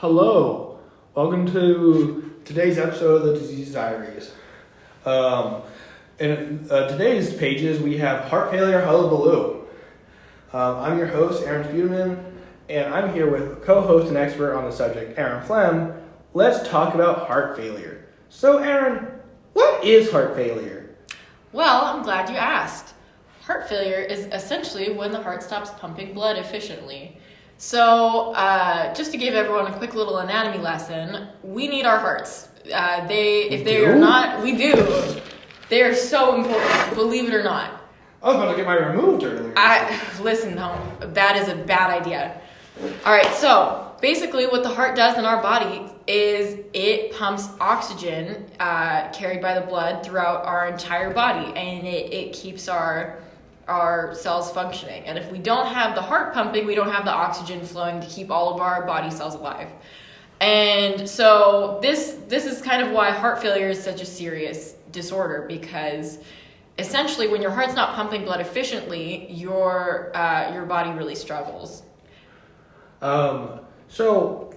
Hello, welcome to today's episode of the Diaries. In today's pages, we have heart failure, Hullabaloo. I'm your host, Aaron Spudeman, and I'm here with co-host and expert on the subject, Aaron Flem. Let's talk about heart failure. So, Aaron, what is heart failure? Well, I'm glad you asked. Heart failure is essentially when the heart stops pumping blood efficiently. So, just to give everyone a quick little anatomy lesson, we need our hearts. We do. They are so important, believe it or not. I was about to get mine removed earlier. Listen, no, that is a bad idea. All right, so basically what the heart does in our body is it pumps oxygen carried by the blood throughout our entire body, and it keeps our cells functioning. And if we don't have the heart pumping, we don't have the oxygen flowing to keep all of our body cells alive. And so this is kind of why heart failure is such a serious disorder, because essentially when your heart's not pumping blood efficiently, your body really struggles. So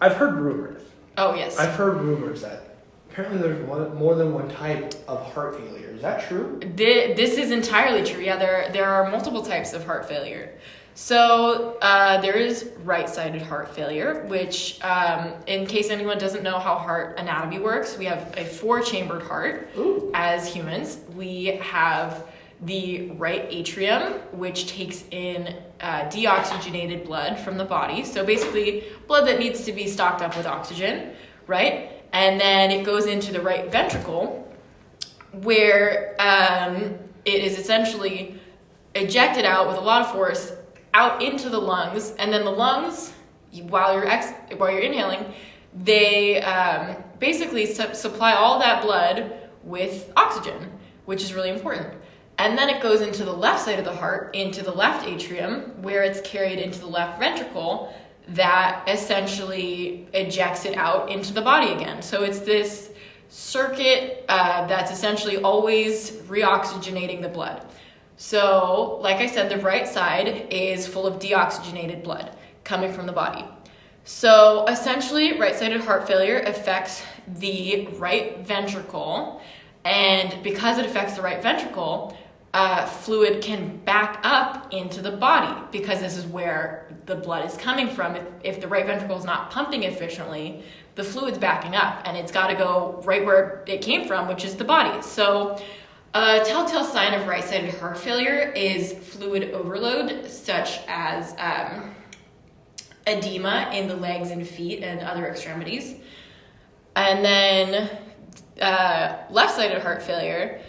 I've heard rumors. Oh, yes. I've heard rumors that apparently there's more than one type of heart failure. Is that true? This is entirely true. Yeah, there are multiple types of heart failure. So there is right-sided heart failure, which, in case anyone doesn't know how heart anatomy works, we have a 4-chambered heart. Ooh. As humans. We have the right atrium, which takes in deoxygenated blood from the body. So basically, blood that needs to be stocked up with oxygen, right? And then it goes into the right ventricle, where it is essentially ejected out with a lot of force out into the lungs, and then the lungs, while you're inhaling, they basically supply all that blood with oxygen, which is really important. And then it goes into the left side of the heart, into the left atrium, where it's carried into the left ventricle, that essentially ejects it out into the body again. So it's this circuit that's essentially always reoxygenating the blood. So, like I said, the right side is full of deoxygenated blood coming from the body. So, essentially, right-sided heart failure affects the right ventricle, and because it affects the right ventricle, fluid can back up into the body, because this is where the blood is coming from. If the right ventricle is not pumping efficiently, the fluid's backing up, and it's got to go right where it came from, which is the body. So, a telltale sign of right-sided heart failure is fluid overload, such as edema in the legs and feet and other extremities. And then left-sided heart failure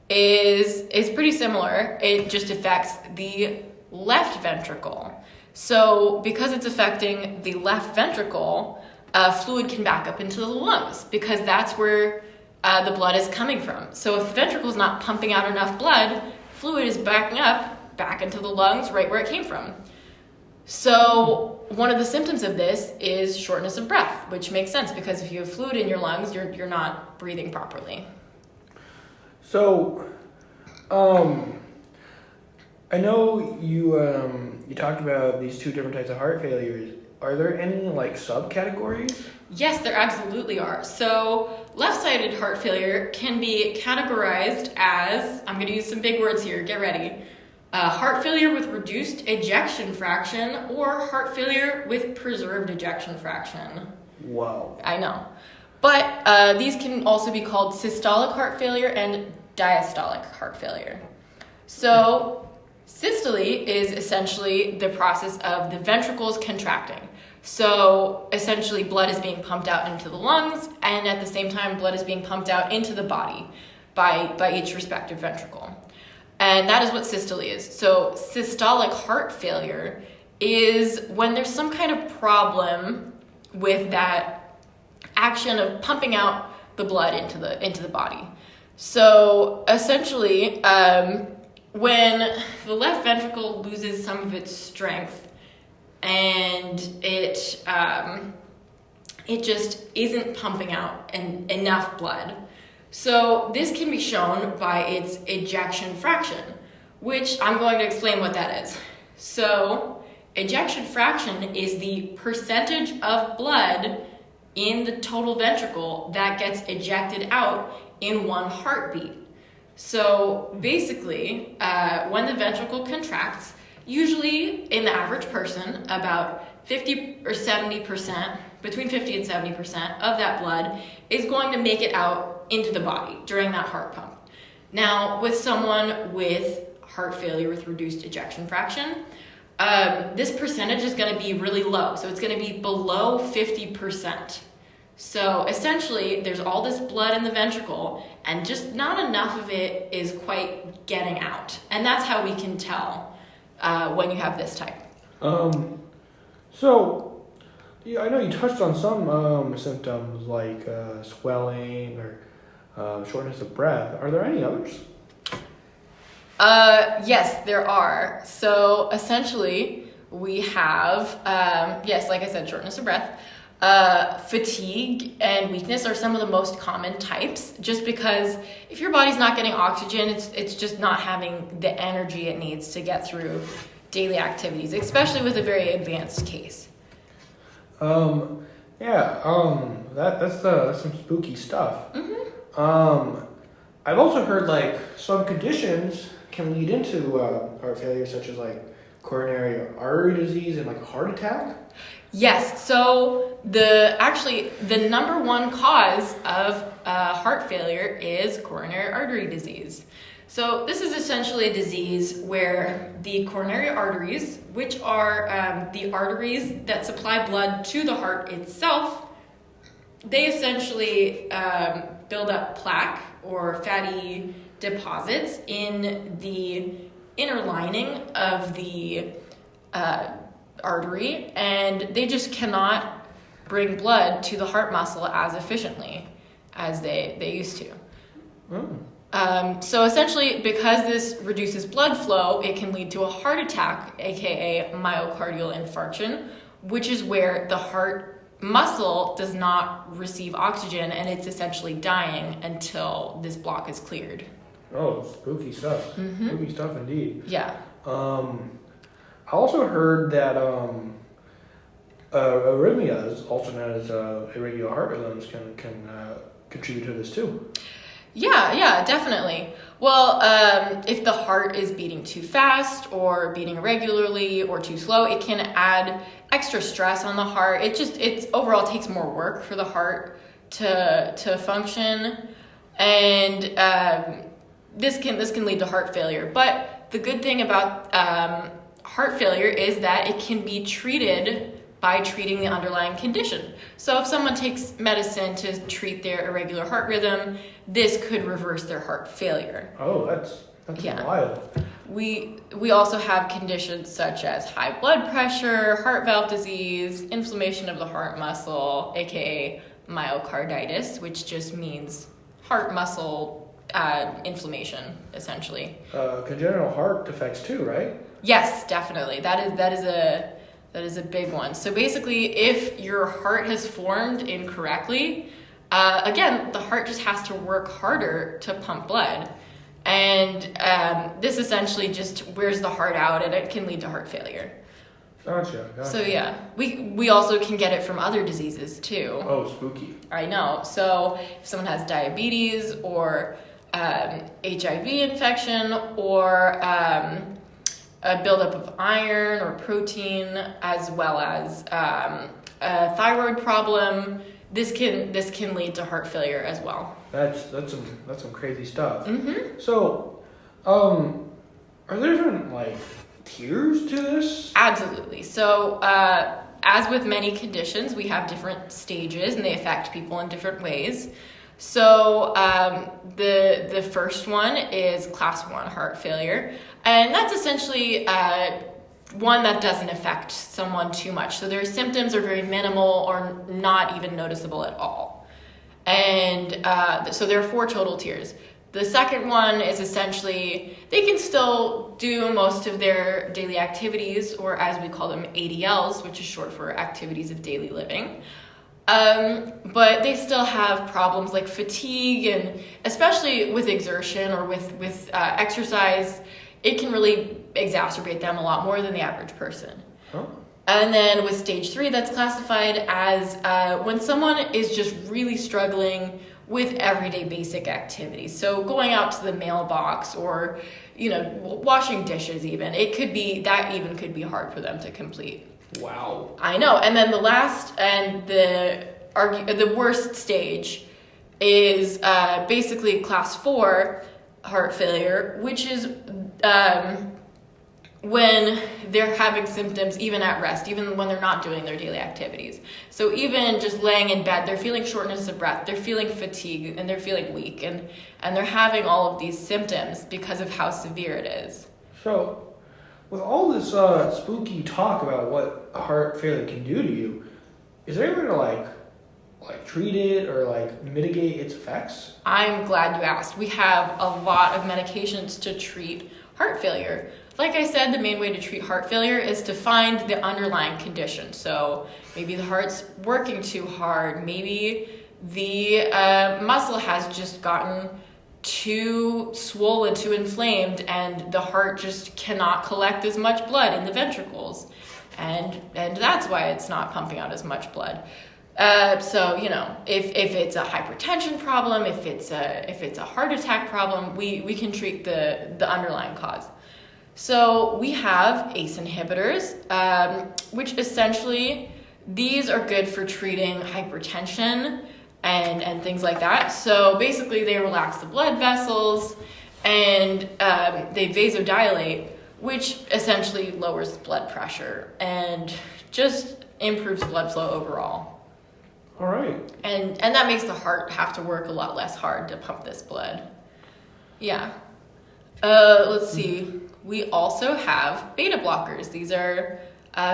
is pretty similar. It just affects the left ventricle. So because it's affecting the left ventricle, fluid can back up into the lungs, because that's where the blood is coming from. So if the ventricle is not pumping out enough blood, fluid is backing up back into the lungs right where it came from. So one of the symptoms of this is shortness of breath, which makes sense, because if you have fluid in your lungs, you're not breathing properly. So, I know you talked about these two different types of heart failures. Are there any subcategories? Yes, there absolutely are. So left-sided heart failure can be categorized as, I'm going to use some big words here, get ready, heart failure with reduced ejection fraction, or heart failure with preserved ejection fraction. Wow. I know. But these can also be called systolic heart failure and diastolic heart failure. So systole is essentially the process of the ventricles contracting. So essentially blood is being pumped out into the lungs, and at the same time blood is being pumped out into the body by each respective ventricle. And that is what systole is. So systolic heart failure is when there's some kind of problem with that action of pumping out the blood into the body. So essentially, when the left ventricle loses some of its strength, and it just isn't pumping out enough blood. So this can be shown by its ejection fraction, which I'm going to explain what that is. So Ejection fraction is the percentage of blood in the total ventricle that gets ejected out in one heartbeat. So basically, when the ventricle contracts, usually in the average person, about 50 or 70%, between 50 and 70% of that blood is going to make it out into the body during that heart pump. Now, with someone with heart failure with reduced ejection fraction, this percentage is going to be really low. So it's going to be below 50%. So essentially, there's all this blood in the ventricle, and just not enough of it is quite getting out. And that's how we can tell when you have this type. So, yeah, I know you touched on some symptoms like swelling or shortness of breath. Are there any others? Yes, there are. So essentially, we have, yes, like I said, shortness of breath. Fatigue and weakness are some of the most common types, just because if your body's not getting oxygen, it's just not having the energy it needs to get through daily activities, especially with a very advanced case. That's some spooky stuff. Mm-hmm. I've also heard like some conditions can lead into heart failure, such as like coronary artery disease and like a heart attack. Yes, so the number one cause of heart failure is coronary artery disease. So this is essentially a disease where the coronary arteries, which are the arteries that supply blood to the heart itself, they essentially build up plaque or fatty deposits in the inner lining of the artery, and they just cannot bring blood to the heart muscle as efficiently as they used to. So essentially, because this reduces blood flow, it can lead to a heart attack, aka myocardial infarction, which is where the heart muscle does not receive oxygen and it's essentially dying until this block is cleared. Oh, spooky stuff. Mm-hmm. Spooky stuff indeed. Yeah. I also heard that arrhythmias, also known as irregular heart rhythms, can contribute to this too. Yeah, definitely. Well, if the heart is beating too fast or beating irregularly or too slow, it can add extra stress on the heart. It overall takes more work for the heart to function, and this can lead to heart failure. But the good thing about heart failure is that it can be treated by treating the underlying condition. So if someone takes medicine to treat their irregular heart rhythm, this could reverse their heart failure. Oh, that's wild. We also have conditions such as high blood pressure, heart valve disease, inflammation of the heart muscle, aka myocarditis, which just means heart muscle inflammation, essentially. Congenital heart defects too, right? Yes, definitely. That is a big one. So basically, if your heart has formed incorrectly, again, the heart just has to work harder to pump blood. And this essentially just wears the heart out, and it can lead to heart failure. Gotcha. So yeah, we also can get it from other diseases too. Oh, spooky. I know. So if someone has diabetes or HIV infection or a buildup of iron or protein, as well as a thyroid problem, this can lead to heart failure as well. That's some crazy stuff. Mm-hmm. So, are there different like tiers to this? Absolutely. So, as with many conditions, we have different stages, and they affect people in different ways. So, the first one is class 1 heart failure, and that's essentially one that doesn't affect someone too much. So their symptoms are very minimal or not even noticeable at all. And so there are 4 total tiers. The second one is essentially, they can still do most of their daily activities, or as we call them, ADLs, which is short for activities of daily living. But they still have problems like fatigue, and especially with exertion or with exercise, it can really exacerbate them a lot more than the average person. Oh. And then with stage 3, that's classified as when someone is just really struggling with everyday basic activities. So going out to the mailbox or, washing dishes even. Could be hard for them to complete. Wow. I know. And then the last and the worst stage is basically class 4 heart failure, which is when they're having symptoms even at rest, even when they're not doing their daily activities. So even just laying in bed, they're feeling shortness of breath, they're feeling fatigue, and they're feeling weak, and they're having all of these symptoms because of how severe it is. So, with all this spooky talk about what heart failure can do to you, is there any way to like treat it or mitigate its effects? I'm glad you asked. We have a lot of medications to treat heart failure. Like I said, the main way to treat heart failure is to find the underlying condition. So maybe the heart's working too hard. Maybe the muscle has just gotten too swollen, too inflamed, and the heart just cannot collect as much blood in the ventricles. And that's why it's not pumping out as much blood. So if it's a hypertension problem, if it's a heart attack problem, we can treat the underlying cause. So we have ACE inhibitors, which essentially these are good for treating hypertension and things like that. So basically they relax the blood vessels and they vasodilate, which essentially lowers blood pressure and just improves blood flow overall. All right. And that makes the heart have to work a lot less hard to pump this blood. Yeah. Let's see. We also have beta blockers. These are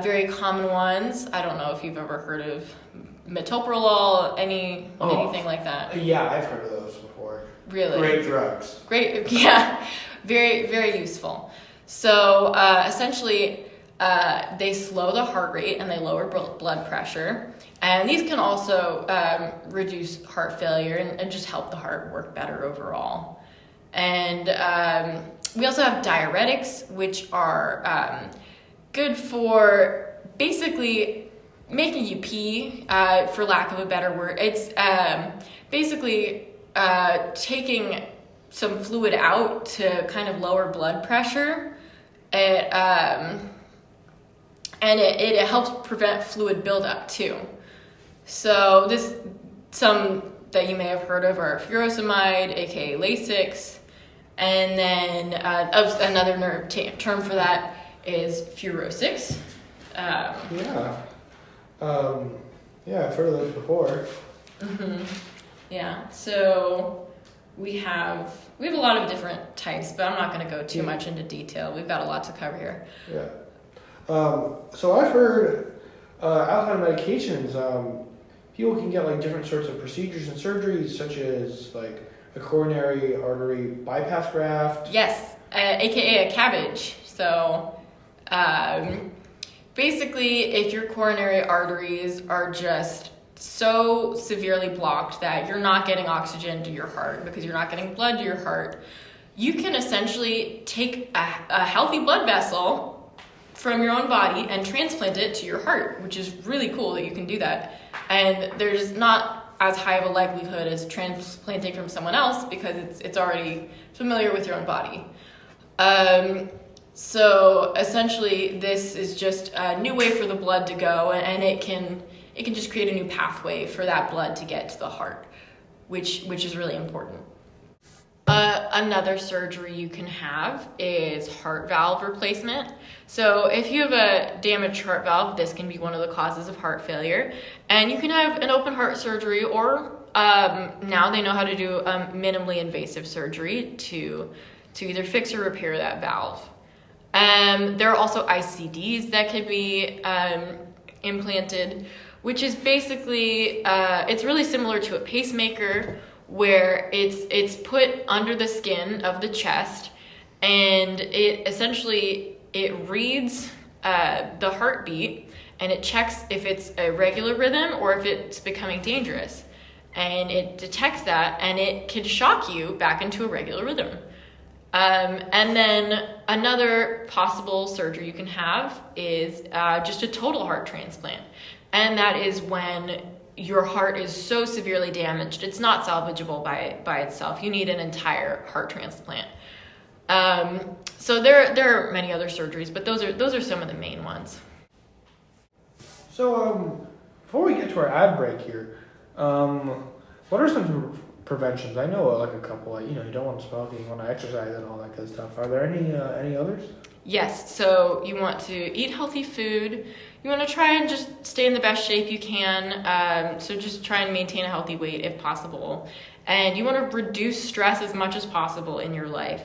very common ones. I don't know if you've ever heard of metoprolol, anything like that. Yeah, I've heard of those before. Really? Great drugs. Great, yeah. Very, very useful. So essentially, they slow the heart rate and they lower blood pressure. And these can also reduce heart failure and just help the heart work better overall. And we also have diuretics, which are good for basically making you pee, for lack of a better word. It's basically taking some fluid out to kind of lower blood pressure. And it helps prevent fluid buildup too. So some that you may have heard of are furosemide, aka Lasix, and then another term for that is Furosix. Yeah, I've heard of those before. Mm-hmm. Yeah, so we have a lot of different types, but I'm not going to go too much into detail. We've got a lot to cover here. Yeah. So I've heard outside of medications, people can get different sorts of procedures and surgeries, such as a coronary artery bypass graft. Yes, aka a cabbage. So basically, if your coronary arteries are just so severely blocked that you're not getting oxygen to your heart because you're not getting blood to your heart, you can essentially take a healthy blood vessel from your own body and transplant it to your heart, which is really cool that you can do that. And there's not as high of a likelihood as transplanting from someone else because it's already familiar with your own body. So essentially, this is just a new way for the blood to go, and it can just create a new pathway for that blood to get to the heart, which is really important. Another surgery you can have is heart valve replacement. So if you have a damaged heart valve, this can be one of the causes of heart failure. And you can have an open heart surgery, or now they know how to do a minimally invasive surgery to either fix or repair that valve. There are also ICDs that can be implanted, which is basically, it's really similar to a pacemaker, where it's put under the skin of the chest, and it reads the heartbeat, and it checks if it's a regular rhythm or if it's becoming dangerous. And it detects that, and it can shock you back into a regular rhythm. And then another possible surgery you can have is just a total heart transplant. And that is when your heart is so severely damaged, it's not salvageable by itself. You need an entire heart transplant. So there are many other surgeries, but those are some of the main ones. So, before we get to our ad break here, what are some preventions? I know like a couple. You don't want to smoke, you want to exercise, and all that good stuff. Are there any others? Yes. So you want to eat healthy food. You want to try and just stay in the best shape you can. So just try and maintain a healthy weight if possible, and you want to reduce stress as much as possible in your life.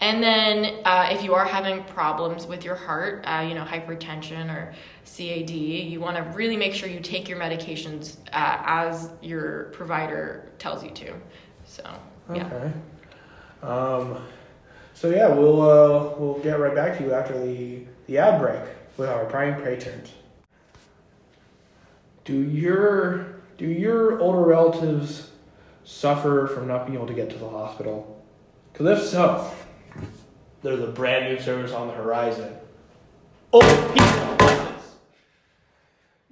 And then if you are having problems with your heart, hypertension or CAD, you want to really make sure you take your medications as your provider tells you to. So, yeah. Okay. We'll get right back to you after the ad break with our prime patrons. Do your older relatives suffer from not being able to get to the hospital? Because if so, there's a brand new service on the horizon.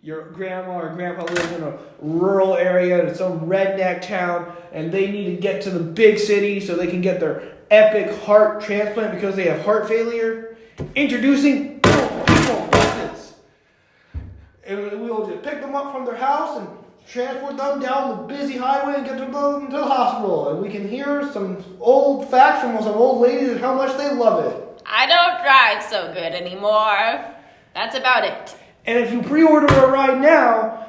Your grandma or grandpa lives in a rural area in some redneck town, and they need to get to the big city so they can get their epic heart transplant because they have heart failure. Introducing people buses. And we'll just pick them up from their house and transport them down the busy highway and get them to the hospital. And we can hear some old facts from some old ladies and how much they love it. I don't drive so good anymore. That's about it. And if you pre-order a ride now,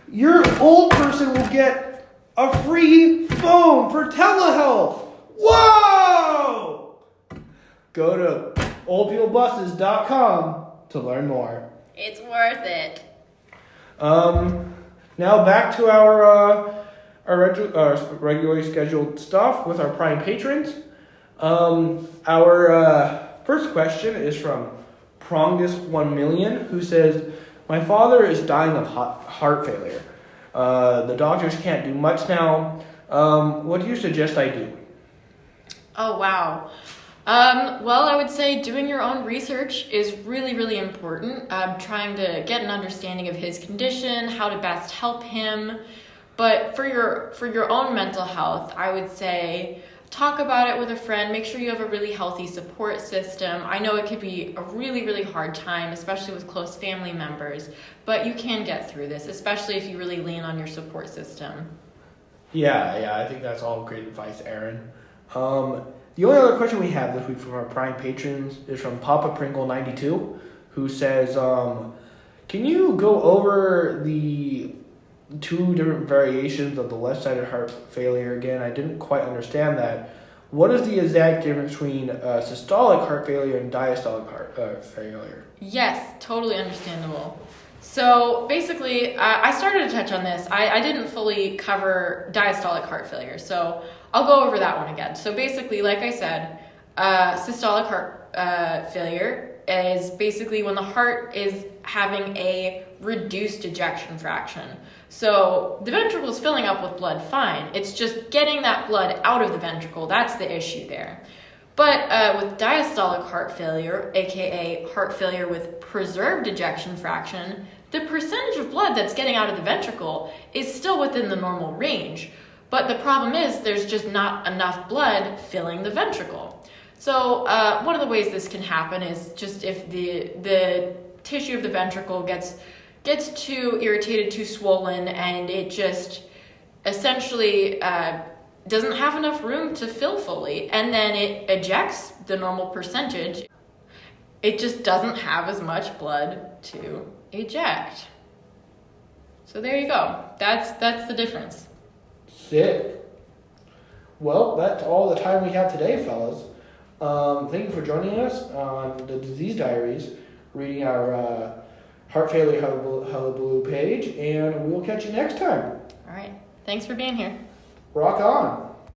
your old person will get a free phone for telehealth. Whoa! Go to oldpeoplebuses.com to learn more. It's worth it. Now back to our regularly scheduled stuff with our prime patrons. Our first question is from Prongus 1 million, who says, "My father is dying of heart failure. The doctors can't do much now. What do you suggest I do?" Oh, wow. Well, I would say doing your own research is really, really important. Trying to get an understanding of his condition, how to best help him. But for your own mental health, I would say talk about it with a friend. Make sure you have a really healthy support system. I know it could be a really, really hard time, especially with close family members, but you can get through this, especially if you really lean on your support system. Yeah, I think that's all great advice, Aaron. The only other question we have this week from our prime patrons is from Papa Pringle 92, who says, "Can you go over the two different variations of the left-sided heart failure again? I didn't quite understand that. What is the exact difference between systolic heart failure and diastolic heart failure?" Yes, totally understandable. So basically, I started to touch on this. I didn't fully cover diastolic heart failure, so I'll go over that one again. So basically, like I said, systolic heart failure is basically when the heart is having a reduced ejection fraction. So the ventricle is filling up with blood fine. It's just getting that blood out of the ventricle. That's the issue there. But with diastolic heart failure, aka heart failure with preserved ejection fraction, the percentage of blood that's getting out of the ventricle is still within the normal range. But the problem is there's just not enough blood filling the ventricle. So one of the ways this can happen is just if the tissue of the ventricle gets too irritated, too swollen, and it just essentially doesn't have enough room to fill fully, and then it ejects the normal percentage. It just doesn't have as much blood to eject. So there you go. That's the difference. Sick. Well, that's all the time we have today, fellas. Thank you for joining us on the Disease Diaries, reading our Heart Failure Hullabaloo page, and we'll catch you next time. All right. Thanks for being here. Rock on.